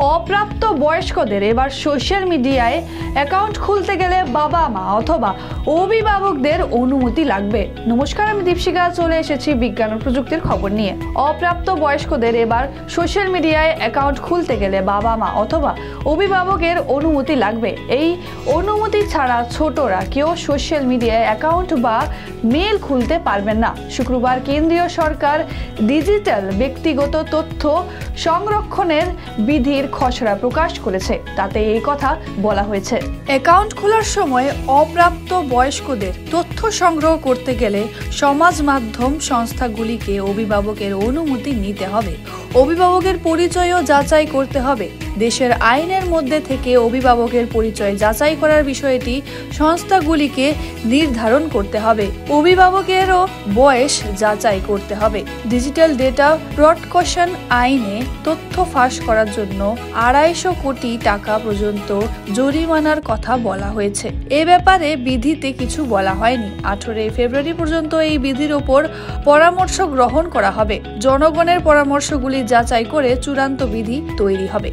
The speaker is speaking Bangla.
অপ্রাপ্ত বয়স্কদের এবার সোশ্যাল মিডিয়ায় অ্যাকাউন্ট খুলতে গেলে বাবা মা অথবা অভিভাবকদের অনুমতি লাগবে। নমস্কার, আমি দীপশিকা চলে এসেছি বিজ্ঞান ও প্রযুক্তির খবর নিয়ে। অপ্রাপ্ত বয়স্কদের এবার সোশ্যাল মিডিয়ায় অ্যাকাউন্ট খুলতে গেলে বাবা মা অথবা অভিভাবকের অনুমতি লাগবে। এই অনুমতি ছাড়া ছোটরা কেউ সোশ্যাল মিডিয়ায় অ্যাকাউন্ট বা মেল খুলতে পারবেন না। শুক্রবার কেন্দ্রীয় সরকার ডিজিটাল ব্যক্তিগত তথ্য সংরক্ষণের বিধির খসড়া প্রকাশ করেছে। তাতে এই কথা বলা হয়েছে, অ্যাকাউন্ট খোলার সময় অপ্রাপ্ত বয়স্কদের তথ্য সংগ্রহ করতে গেলে সমাজ মাধ্যম সংস্থাগুলিকে অভিভাবকের অনুমতি নিতে হবে। অভিভাবকের পরিচয়ও যাচাই করতে হবে। দেশের আইনের মধ্যে থেকে অভিভাবকের পরিচয় যাচাই করার বিষয়টি সংস্থাগুলিকে নির্ধারণ করতে হবে। অভিভাবকেরও বয়স যাচাই করতে হবে। ডিজিটাল ডেটা প্রটেকশন আইনে তথ্য ফাঁস করার জন্য 250 কোটি টাকা পর্যন্ত জরিমানার কথা বলা হয়েছে। এ ব্যাপারে বিধিতে কিছু বলা হয়নি। 18 ফেব্রুয়ারি পর্যন্ত এই বিধির ওপর পরামর্শ গ্রহণ করা হবে। জনগণের পরামর্শগুলি যাচাই করে চূড়ান্ত বিধি তৈরি হবে।